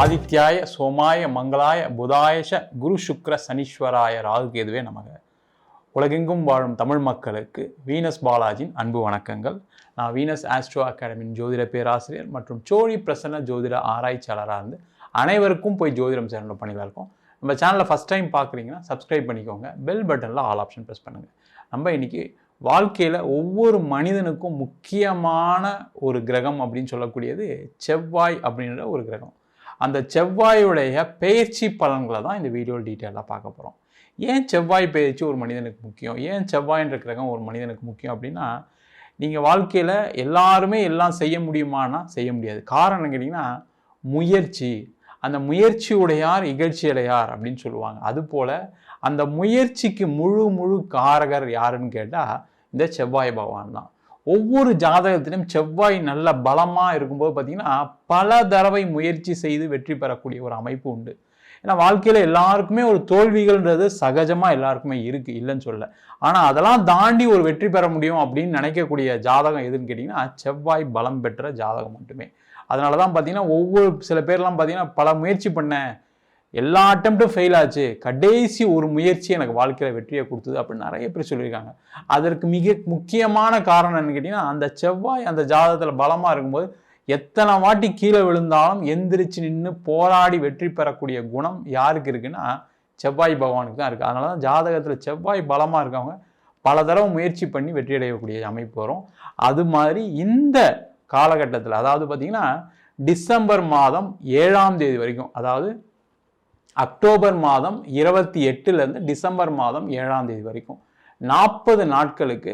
ஆதித்யாய சோமாய மங்களாய புதாயஷ குரு சுக்ர சனீஸ்வராய ராகு கேதுவே நமக. உலகெங்கும் வாழும் தமிழ் மக்களுக்கு வீனஸ் பாலாஜியின் அன்பு வணக்கங்கள். நான் வீனஸ் ஆஸ்ட்ரோ அகாடமியின் ஜோதிட பேராசிரியர் மற்றும் சோழி பிரசன்ன ஜோதிட ஆராய்ச்சியாளராக இருந்து அனைவருக்கும் போய் ஜோதிடம் சேனல் பண்ணிலாம் இருக்கோம். நம்ம சேனலில் ஃபஸ்ட் டைம் பார்க்குறீங்கன்னா சப்ஸ்கிரைப் பண்ணிக்கோங்க, பெல் பட்டனில் ஆல் ஆப்ஷன் ப்ரெஸ் பண்ணுங்கள். நம்ம இன்னைக்கு வாழ்க்கையில் ஒவ்வொரு மனிதனுக்கும் முக்கியமான ஒரு கிரகம் அப்படின்னு சொல்லக்கூடியது செவ்வாய் அப்படின்ற ஒரு கிரகம். அந்த செவ்வாயுடைய பெயர்ச்சி பலன்களை தான் இந்த வீடியோவில் டீட்டெயிலாக பார்க்க போகிறோம். ஏன் செவ்வாய் பெயர்ச்சி ஒரு மனிதனுக்கு முக்கியம், ஏன் செவ்வாய்ன்ற கிரகம் ஒரு மனிதனுக்கு முக்கியம் அப்படின்னா, நீங்கள் வாழ்க்கையில் எல்லாருமே எல்லாம் செய்ய முடியுமானா செய்ய முடியாது. காரணம் கேட்டிங்கன்னா முயற்சி. அந்த முயற்சியுடையார் இகழ்ச்சியடையார் அப்படின்னு சொல்லுவாங்க. அதுபோல் அந்த முயற்சிக்கு முழு காரகர் யாருன்னு கேட்டால் இந்த செவ்வாய் பகவான் தான். ஒவ்வொரு ஜாதகத்திலும் செவ்வாய் நல்ல பலமாக இருக்கும்போது பார்த்திங்கன்னா பல தடவை முயற்சி செய்து வெற்றி பெறக்கூடிய ஒரு அமைப்பு உண்டு. ஏன்னா வாழ்க்கையில் எல்லாருக்குமே ஒரு தோல்விகள்ன்றது சகஜமாக எல்லாருக்குமே இருக்குது, இல்லைன்னு சொல்ல. ஆனால் அதெல்லாம் தாண்டி ஒரு வெற்றி பெற முடியும் அப்படின்னு நினைக்கக்கூடிய ஜாதகம் எதுன்னு கேட்டிங்கன்னா செவ்வாய் பலம் பெற்ற ஜாதகம் மட்டுமே. அதனால தான் பார்த்தீங்கன்னா ஒவ்வொரு சில பேர்லாம் பார்த்தீங்கன்னா பல முயற்சி பண்ணேன், எல்லா அட்டெம்ப்டும் ஃபெயில் ஆச்சு, கடைசி ஒரு முயற்சி எனக்கு வாழ்க்கையில் வெற்றியை கொடுத்தது அப்படின்னு நிறைய பேர் சொல்லியிருக்காங்க. அதற்கு மிக முக்கியமான காரணம் என்னன்னு கேட்டிங்கன்னா, அந்த செவ்வாய் அந்த ஜாதகத்தில் பலமாக இருக்கும்போது எத்தனை வாட்டி கீழே விழுந்தாலும் எந்திரிச்சு நின்று போராடி வெற்றி பெறக்கூடிய குணம் யாருக்கு இருக்குன்னா செவ்வாய் பகவானுக்கு தான் இருக்குது. அதனால தான் ஜாதகத்தில் செவ்வாய் பலமாக இருக்கவங்க பல தடவை முயற்சி பண்ணி வெற்றி அடையக்கூடிய அமைப்பு வரும். அது மாதிரி இந்த காலகட்டத்தில், அதாவது பார்த்திங்கன்னா டிசம்பர் மாதம் 7ஆம் தேதி வரைக்கும், அதாவது அக்டோபர் மாதம் 28 டிசம்பர் மாதம் 7ஆம் தேதி வரைக்கும் 40 நாட்களுக்கு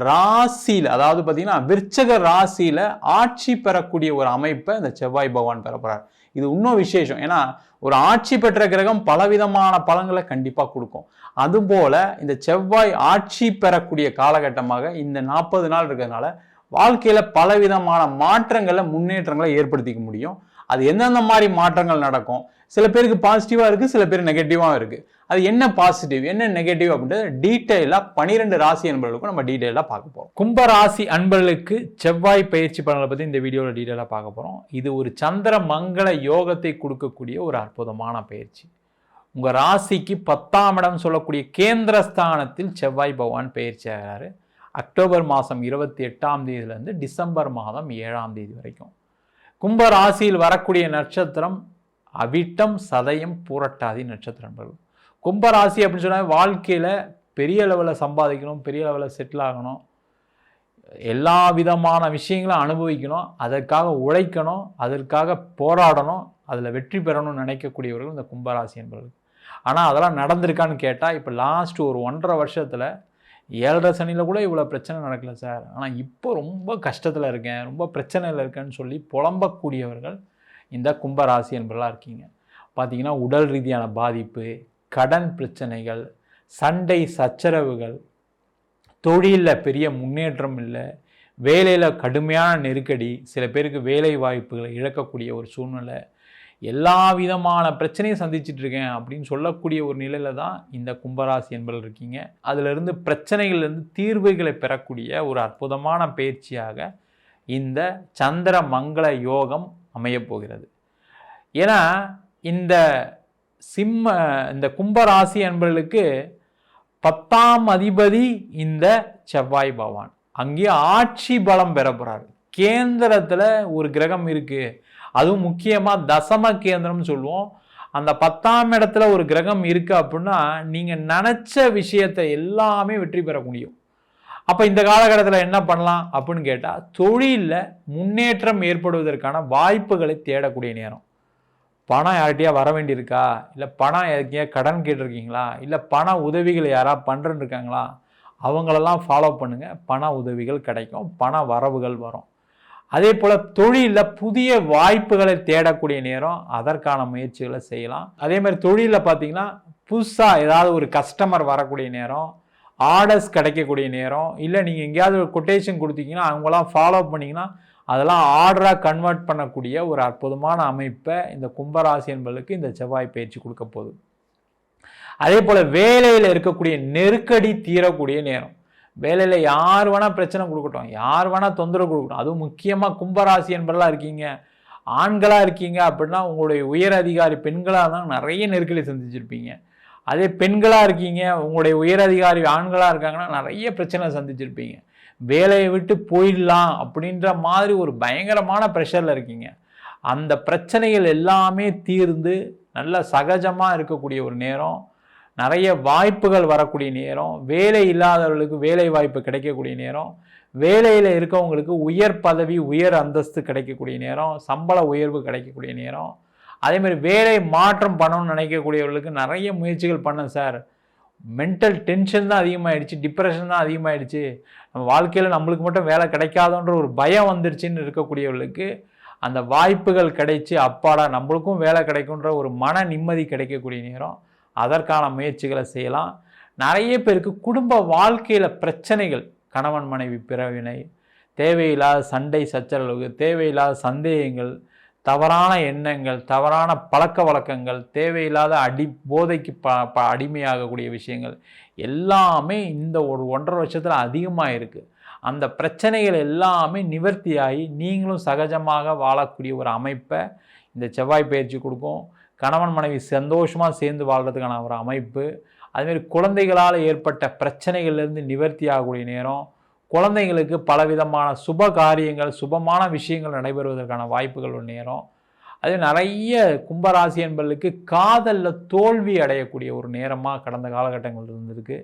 ராசியில், அதாவது பார்த்தீங்கன்னா விருச்சக ராசியில் ஆட்சி பெறக்கூடிய ஒரு அமைப்பை இந்த செவ்வாய் பகவான் பெறப்படுறார். இது இன்னும் விசேஷம். ஏன்னா ஒரு ஆட்சி பெற்ற கிரகம் பலவிதமான பலன்களை கண்டிப்பாக கொடுக்கும். அதுபோல் இந்த செவ்வாய் ஆட்சி பெறக்கூடிய காலகட்டமாக இந்த 40 நாள் இருக்கிறதுனால வாழ்க்கையில் பலவிதமான மாற்றங்களை முன்னேற்றங்களை ஏற்படுத்திக்க முடியும். அது எந்தெந்த மாதிரி மாற்றங்கள் நடக்கும், சில பேருக்கு பாசிட்டிவாக இருக்குது, சில பேர் நெகட்டிவாக இருக்குது. அது என்ன பாசிட்டிவ் என்ன நெகட்டிவ் அப்படின்றது டீட்டெயிலாக 12 ராசி அன்பர்களுக்கும் நம்ம டீட்டெயிலாக பார்க்க போகிறோம். கும்ப ராசி அன்பர்களுக்கு செவ்வாய் பயிற்சி பலனை பற்றி இந்த வீடியோவில் டீட்டெயிலாக பார்க்க போகிறோம். இது ஒரு சந்திர மங்கள யோகத்தை கொடுக்கக்கூடிய ஒரு அற்புதமான பயிற்சி. உங்கள் ராசிக்கு 10ஆம் இடம் சொல்லக்கூடிய கேந்திரஸ்தானத்தில் செவ்வாய் பகவான் பயிற்சி ஆகிறாரு. அக்டோபர் மாதம் 28ஆம் தேதியிலேருந்து டிசம்பர் மாதம் 7ஆம் தேதி வரைக்கும். கும்ப ராசியில் வரக்கூடிய நட்சத்திரம் அவிட்டம், சதயம், பூரட்டாதி நட்சத்திரங்கள். கும்பராசி அப்படின்னு சொன்னால் வாழ்க்கையில் பெரிய லெவலில் சம்பாதிக்கணும், பெரிய லெவலில் செட்டில் ஆகணும், எல்லா விதமான விஷயங்களும் அனுபவிக்கணும், அதற்காக உழைக்கணும், அதற்காக போராடணும், அதில் வெற்றி பெறணும்னு நினைக்கக்கூடியவர்கள் இந்த கும்பராசி என்பவர்கள். ஆனால் அதெல்லாம் நடந்திருக்கான்னு கேட்டால் இப்போ லாஸ்ட் ஒரு 1.5 வருஷத்தில் 7.5 சனியில் கூட இவ்வளோ பிரச்சனை நடக்கல சார், ஆனால் இப்போ ரொம்ப கஷ்டத்தில் இருக்கேன், ரொம்ப பிரச்சனையில் இருக்கேன்னு சொல்லி புலம்பக்கூடியவர்கள் இந்த கும்பராசி என்பவர்களாக இருக்கீங்க. பார்த்தீங்கன்னா உடல் ரீதியான பாதிப்பு, கடன் பிரச்சனைகள், சண்டை சச்சரவுகள், தொழிலில் பெரிய முன்னேற்றம் இல்லை, வேலையில் கடுமையான நெருக்கடி, சில பேருக்கு வேலை வாய்ப்புகளை இழக்கக்கூடிய ஒரு சூழ்நிலை, எல்லா விதமான பிரச்சனையும் சந்திச்சுட்டு இருக்கேன் அப்படின்னு சொல்லக்கூடிய ஒரு நிலையில் தான் இந்த கும்பராசி என்பவர்கள் இருக்கீங்க. அதிலிருந்து பிரச்சனைகள்லேருந்து தீர்வுகளை பெறக்கூடிய ஒரு அற்புதமான பயிற்சியாக இந்த சந்திர மங்கள யோகம் அமையப்போகிறது. ஏன்னா இந்த கும்பராசி என்பவர்களுக்கு 10ஆம் அதிபதி இந்த செவ்வாய் பகவான், அங்கேயே ஆட்சி பலம் பெற போகிறார். கேந்திரத்தில் ஒரு கிரகம் இருக்குது, அதுவும் முக்கியமாக தசம கேந்திரம்னு சொல்லுவோம். அந்த 10ஆம் இடத்துல ஒரு கிரகம் இருக்குது அப்படின்னா நீங்கள் நினச்ச விஷயத்தை எல்லாமே வெற்றி பெற முடியும். அப்போ இந்த காலகட்டத்தில் என்ன பண்ணலாம் அப்படின்னு கேட்டால், தொழிலில் முன்னேற்றம் ஏற்படுவதற்கான வாய்ப்புகளை தேடக்கூடிய நேரம். பணம் யார்கிட்டயா வர வேண்டியிருக்கா, இல்லை பணம் எதுக்கையா கடன் கேட்டிருக்கீங்களா, இல்லை பண உதவிகள் யாராவது பண்ணுறன்னு இருக்காங்களா, அவங்களெல்லாம் ஃபாலோ பண்ணுங்கள், பண உதவிகள் கிடைக்கும், பண வரவுகள் வரும். அதே போல் தொழிலில் புதிய வாய்ப்புகளை தேடக்கூடிய நேரம், அதற்கான முயற்சிகளை செய்யலாம். அதே மாதிரி தொழிலில் பார்த்தீங்கன்னா புதுசாக ஏதாவது ஒரு கஸ்டமர் வரக்கூடிய நேரம், ஆர்டர்ஸ் கிடைக்கக்கூடிய நேரம், இல்லை நீங்கள் எங்கேயாவது ஒரு கொட்டேஷன் கொடுத்தீங்கன்னா அவங்களாம் ஃபாலோ பண்ணிங்கன்னா அதெல்லாம் ஆர்டராக கன்வெர்ட் பண்ணக்கூடிய ஒரு அற்புதமான அமைப்பை இந்த கும்பராசி என்பவர்களுக்கு இந்த செவ்வாய் பயிற்சி கொடுக்க போகுது. அதே போல் வேலையில் இருக்கக்கூடிய நெருக்கடி தீரக்கூடிய நேரம். வேலையில் யார் வேணால் பிரச்சனை கொடுக்கட்டும், யார் வேணால் தொந்தரவு கொடுக்கட்டும், அதுவும் முக்கியமாக கும்பராசி என்பவர்களாக இருக்கீங்க ஆண்களாக இருக்கீங்க அப்படின்னா உங்களுடைய உயர் அதிகாரி பெண்களாக தான் நிறைய நெருக்கடி சந்திச்சிருப்பீங்க. அதே பெண்களாக இருக்கீங்க, உங்களுடைய உயர் அதிகாரி ஆண்களாக இருக்காங்கன்னா நிறைய பிரச்சனை சந்திச்சிருப்பீங்க. வேலையை விட்டு போயிடலாம் அப்படின்ற மாதிரி ஒரு பயங்கரமான ப்ரெஷரில் இருக்கீங்க. அந்த பிரச்சனைகள் எல்லாமே தீர்ந்து நல்ல சகஜமாக இருக்கக்கூடிய ஒரு நேரம், நிறைய வாய்ப்புகள் வரக்கூடிய நேரம், வேலை இல்லாதவர்களுக்கு வேலை வாய்ப்பு கிடைக்கக்கூடிய நேரம், வேலையில் இருக்கவங்களுக்கு உயர் பதவி உயர் அந்தஸ்து கிடைக்கக்கூடிய நேரம், சம்பள உயர்வு கிடைக்கக்கூடிய நேரம், அதேமாதிரி வேலை மாற்றம் பண்ணணும்னு நினைக்கக்கூடியவர்களுக்கு நிறைய முயற்சிகள் பண்ணேன் சார், மென்டல் டென்ஷன் தான் அதிகமாகிடுச்சு, டிப்ரெஷன் தான் அதிகமாகிடுச்சு, நம்ம வாழ்க்கையில் நம்மளுக்கு மட்டும் வேலை கிடைக்காதோன்ற ஒரு பயம் வந்துருச்சுன்னு இருக்கக்கூடியவர்களுக்கு அந்த வாய்ப்புகள் கிடைச்சி அப்பாடா நம்மளுக்கும் வேலை கிடைக்குன்ற ஒரு மன நிம்மதி கிடைக்கக்கூடிய நேரம், அதற்கான முயற்சிகளை செய்யலாம். நிறைய பேருக்கு குடும்ப வாழ்க்கையில் பிரச்சனைகள், கணவன் மனைவி பிறவினை, தேவையில்லாத சண்டை சச்சரவு, தேவையில்லாத சந்தேகங்கள், தவறான எண்ணங்கள், தவறான பழக்க வழக்கங்கள், தேவையில்லாத போதைக்கு அடிமையாகக்கூடிய விஷயங்கள் எல்லாமே இந்த ஒரு 1.5 வருஷத்தில் அதிகமாக இருக்குது. அந்த பிரச்சனைகள் எல்லாமே நிவர்த்தியாகி நீங்களும் சகஜமாக வாழக்கூடிய ஒரு அமைப்பை இந்த செவ்வாய் பயிற்சி கொடுக்கும். கணவன் மனைவி சந்தோஷமாக சேர்ந்து வாழ்கிறதுக்கான ஒரு அமைப்பு, அதுமாரி குழந்தைகளால் ஏற்பட்ட பிரச்சனைகள்லேருந்து நிவர்த்தி ஆகக்கூடிய நேரம், குழந்தைங்களுக்கு பலவிதமான சுப காரியங்கள் சுபமான விஷயங்கள் நடைபெறுவதற்கான வாய்ப்புகள் ஒரு நேரம். அது நிறைய கும்பராசி என்பர்களுக்கு காதலில் தோல்வி அடையக்கூடிய ஒரு நேரமாக கடந்த காலகட்டங்கள் இருந்திருக்கு.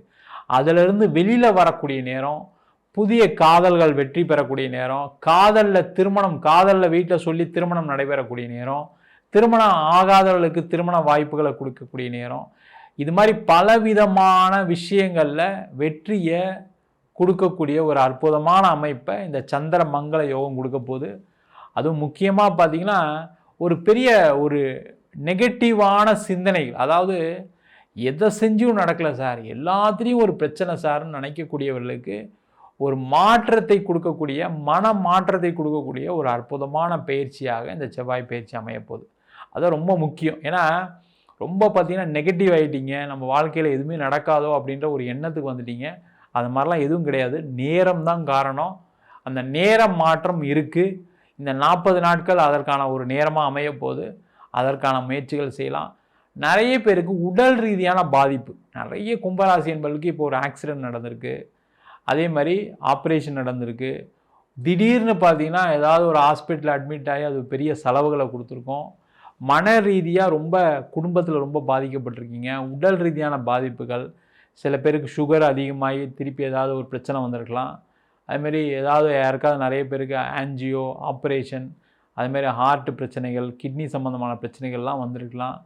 அதிலிருந்து வெளியில் வரக்கூடிய நேரம், புதிய காதல்கள் வெற்றி பெறக்கூடிய நேரம், காதலில் திருமணம், காதலில் வீட்டில் சொல்லி திருமணம் நடைபெறக்கூடிய நேரம், திருமணம் ஆகாதவர்களுக்கு திருமண வாய்ப்புகளை கொடுக்கக்கூடிய நேரம், இது மாதிரி பலவிதமான விஷயங்களில் வெற்றியை கொடுக்கக்கூடிய ஒரு அற்புதமான அமைப்பை இந்த சந்திர மங்கள யோகம் கொடுக்க போகுது. அதுவும் முக்கியமாக பார்த்திங்கன்னா ஒரு பெரிய ஒரு நெகட்டிவான சிந்தனைகள், அதாவது எதை செஞ்சும் நடக்கலை சார், எல்லாத்துலேயும் ஒரு பிரச்சனை சார்னு நினைக்கக்கூடியவர்களுக்கு ஒரு மாற்றத்தை கொடுக்கக்கூடிய, மன மாற்றத்தை கொடுக்கக்கூடிய ஒரு அற்புதமான பயிற்சியாக இந்த செவ்வாய் பயிற்சி அமையப்போகுது. அது ரொம்ப முக்கியம். ஏன்னா ரொம்ப பார்த்திங்கன்னா நெகட்டிவ் ஆகிட்டீங்க, நம்ம வாழ்க்கையில் எதுவுமே நடக்காதோ அப்படின்ற ஒரு எண்ணத்துக்கு வந்துட்டீங்க. அது மாதிரிலாம் எதுவும் கிடையாது, நேரம் தான் காரணம். அந்த நேரம் மாற்றம் இருக்குது. இந்த 40 நாட்கள் அதற்கான ஒரு நேரமாக அமையப்போகுது. அதற்கான முயற்சிகள் செய்யலாம். நிறைய பேருக்கு உடல் ரீதியான பாதிப்பு, நிறைய கும்பராசி என்பவர்களுக்கு இப்போ ஒரு ஆக்சிடென்ட் நடந்திருக்கு, அதே மாதிரி ஆப்ரேஷன் நடந்திருக்கு, திடீர்னு பார்த்தீங்கன்னா ஏதாவது ஒரு ஹாஸ்பிட்டலில் அட்மிட் ஆகி அது பெரிய செலவுகளை கொடுத்துருக்கோம். மன ரீதியாக ரொம்ப குடும்பத்தில் ரொம்ப பாதிக்கப்பட்டிருக்கீங்க. உடல் ரீதியான பாதிப்புகள், சில பேருக்கு சுகர் அதிகமாகி திருப்பி ஏதாவது ஒரு பிரச்சனை வந்திருக்கலாம். அதுமாரி ஏதாவது யாருக்காவது நிறைய பேருக்கு ஆன்ஜியோ ஆப்ரேஷன், அதுமாரி ஹார்ட் பிரச்சனைகள், கிட்னி சம்மந்தமான பிரச்சனைகள்லாம் வந்திருக்கலாம்.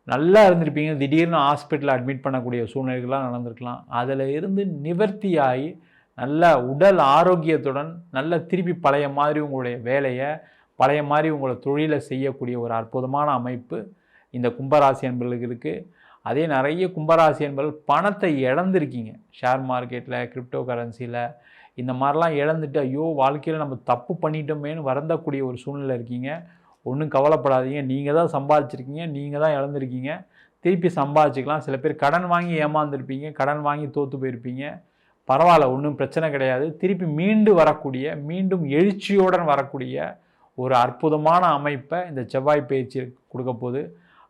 நல்லா இருந்திருப்பீங்க, திடீர்னு ஹாஸ்பிட்டலில் அட்மிட் பண்ணக்கூடிய சூழ்நிலைகள்லாம் நடந்திருக்கலாம். அதில் இருந்து நிவர்த்தியாகி நல்ல உடல் ஆரோக்கியத்துடன் நல்ல திருப்பி பழைய மாதிரி உங்களுடைய வேலையை, பழைய மாதிரி உங்களை தொழிலை செய்யக்கூடிய ஒரு அற்புதமான அமைப்பு இந்த கும்பராசி என்பர்களுக்கு இருக்குது. அதே நிறைய கும்பராசி என்பர்கள் பணத்தை இழந்திருக்கீங்க, ஷேர் மார்க்கெட்டில், கிரிப்டோ கரன்சியில், இந்த மாதிரிலாம் இழந்துட்டு ஐயோ வாழ்க்கையில் நம்ம தப்பு பண்ணிட்டோமேனு வருந்தக்கூடிய ஒரு சூழ்நிலை இருக்கீங்க. ஒன்றும் கவலைப்படாதீங்க, நீங்கள் தான் சம்பாதிச்சிருக்கீங்க, நீங்கள் தான் இழந்திருக்கீங்க, திருப்பி சம்பாதிச்சிக்கலாம். சில பேர் கடன் வாங்கி ஏமாந்துருப்பீங்க, கடன் வாங்கி தோற்று போயிருப்பீங்க. பரவாயில்ல, ஒன்றும் பிரச்சனை கிடையாது. திருப்பி மீண்டும் எழுச்சியுடன் வரக்கூடிய ஒரு அற்புதமான அமைப்பை இந்த செவ்வாய் பயிற்சி கொடுக்க போகுது.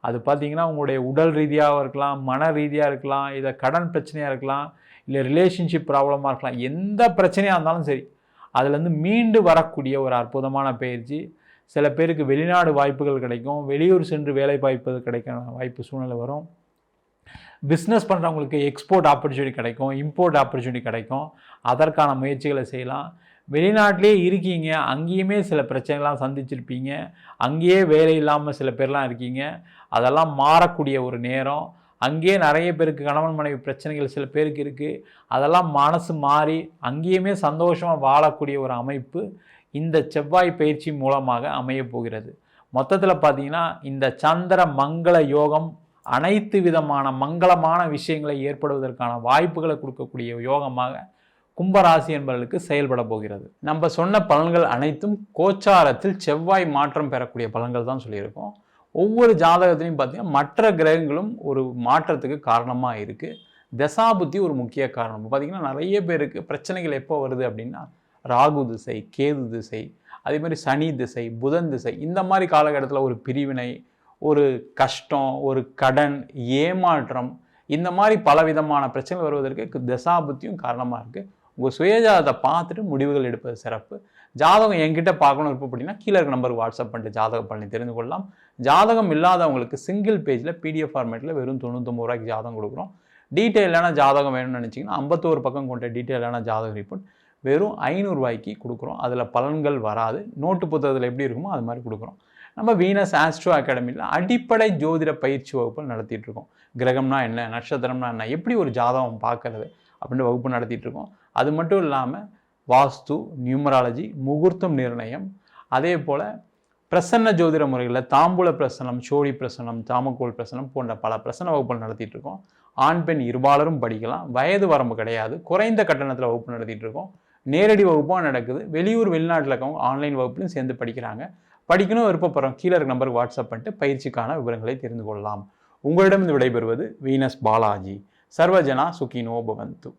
அது பார்த்திங்கன்னா உங்களுடைய உடல் ரீதியாக இருக்கலாம், மன ரீதியாக இருக்கலாம், இதை கடன் பிரச்சனையாக இருக்கலாம், இல்லை ரிலேஷன்ஷிப் ப்ராப்ளமாக இருக்கலாம், எந்த பிரச்சனையாக இருந்தாலும் சரி அதுலேருந்து மீண்டு வரக்கூடிய ஒரு அற்புதமான பயிற்சி. சில பேருக்கு வெளிநாடு வாய்ப்புகள் கிடைக்கும், வெளியூர் சென்று வேலை வாய்ப்பு கிடைக்கிற வாய்ப்பு சூழ்நிலை வரும். பிஸ்னஸ் பண்ணுறவங்களுக்கு எக்ஸ்போர்ட் ஆப்பர்ச்சுனிட்டி கிடைக்கும், இம்போர்ட் ஆப்பர்ச்சுனிட்டி கிடைக்கும். அதற்கான முயற்சிகளை செய்யலாம். வெளிநாட்டிலே இருக்கீங்க, அங்கேயுமே சில பிரச்சனைகள்லாம் சந்திச்சிருப்பீங்க, அங்கேயே வேலை இல்லாமல் சில பேர்லாம் இருக்கீங்க, அதெல்லாம் மாறக்கூடிய ஒரு நேரம். அங்கேயே நிறைய பேருக்கு கணவன் மனைவி பிரச்சனைகள் சில பேருக்கு இருக்குது, அதெல்லாம் மனசு மாறி அங்கேயுமே சந்தோஷமாக வாழக்கூடிய ஒரு அமைப்பு இந்த செவ்வாய் பயிற்சி மூலமாக அமைய போகிறது. மொத்தத்தில் பார்த்தீங்கன்னா இந்த சந்திர மங்கள யோகம் அனைத்து விதமான மங்களமான விஷயங்களை ஏற்படுவதற்கான வாய்ப்புகளை கொடுக்கக்கூடிய யோகமாக கும்பராசி என்பவர்களுக்கு செயல்பட போகிறது. நம்ம சொன்ன பலன்கள் அனைத்தும் கோச்சாரத்தில் செவ்வாய் மாற்றம் பெறக்கூடிய பலன்கள் தான் சொல்லியிருக்கோம். ஒவ்வொரு ஜாதகத்திலையும் பார்த்தீங்கன்னா மற்ற கிரகங்களும் ஒரு மாற்றத்துக்கு காரணமாக இருக்குது. தசாபுத்தி ஒரு முக்கிய காரணம். பார்த்திங்கன்னா நிறைய பேருக்கு பிரச்சனைகள் எப்போ வருது அப்படின்னா ராகு திசை, கேது திசை, அதே மாதிரி சனி திசை, புதன் திசை, இந்த மாதிரி காலகட்டத்தில் ஒரு பிரிவினை, ஒரு கஷ்டம், ஒரு கடன், ஏமாற்றம், இந்த மாதிரி பலவிதமான பிரச்சனைகள் வருவதற்கு தசாபுத்தியும் காரணமாக இருக்குது. உங்கள் சுயஜாதத்தை பார்த்துட்டு முடிவுகள் எடுப்பது சிறப்பு. ஜாதகம் என்கிட்ட பார்க்கணும் அப்படின்னா கீழே இருக்க நம்பருக்கு வாட்ஸ்அப் பண்ணிட்டு ஜாதக பலனை தெரிந்து கொள்ளலாம். ஜாதகம் இல்லாதவங்களுக்கு சிங்கிள் பேஜில் PDF ஃபார்மேட்டில் வெறும் 99 ரூபாய்க்கு ஜாதகம் கொடுக்குறோம். டீட்டெயிலான ஜாதகம் வேணும்னு நினச்சிங்கன்னா 51 பக்கம் கொண்ட டீட்டெயிலான ஜாதக ரிப்போர்ட் வெறும் 500 ரூபாய்க்கு கொடுக்குறோம். அதில் பலன்கள் வராது, நோட்டு புத்தகத்தில் எப்படி இருக்குமோ அது மாதிரி கொடுக்குறோம். நம்ம வீனஸ் ஆஸ்ட்ரோ அகாடமியில் அடிப்படை ஜோதிட பயிற்சி வகுப்புகள் நடத்திட்டு இருக்கோம். கிரகம்னா என்ன, நட்சத்திரம்னா என்ன, எப்படி ஒரு ஜாதகம் பார்க்கறது அப்படின்ற வகுப்பு நடத்திட்டு இருக்கோம். அது மட்டும் இல்லாமல் வாஸ்து, நியூமராலஜி, முகூர்த்தம் நிர்ணயம், அதே போல் பிரசன்ன ஜோதிட முறைகளில் தாம்பூல பிரசனம், சோழி பிரசனம், தாமக்கோள் பிரசனம் போன்ற பல பிரசன வகுப்புகள் நடத்திட்டு இருக்கோம். ஆண் பெண் இருபாலரும் படிக்கலாம், வயது வரம்பு கிடையாது, குறைந்த கட்டணத்தில் வகுப்பு நடத்திட்டு இருக்கோம். நேரடி வகுப்பும் நடக்குது, வெளியூர் வெளிநாட்டில் இருக்கவங்க ஆன்லைன் வகுப்புலையும் சேர்ந்து படிக்கிறாங்க. படிக்கணும் விருப்பப்படுறோம், கீழே இருக்க நம்பருக்கு வாட்ஸ்அப் பண்ணிட்டு பயிற்சிக்கான விவரங்களை தெரிந்து கொள்ளலாம். உங்களிடம் விடைபெறுவது வீனஸ் பாலாஜி. சர்வஜனா சுகினோ பவந்து.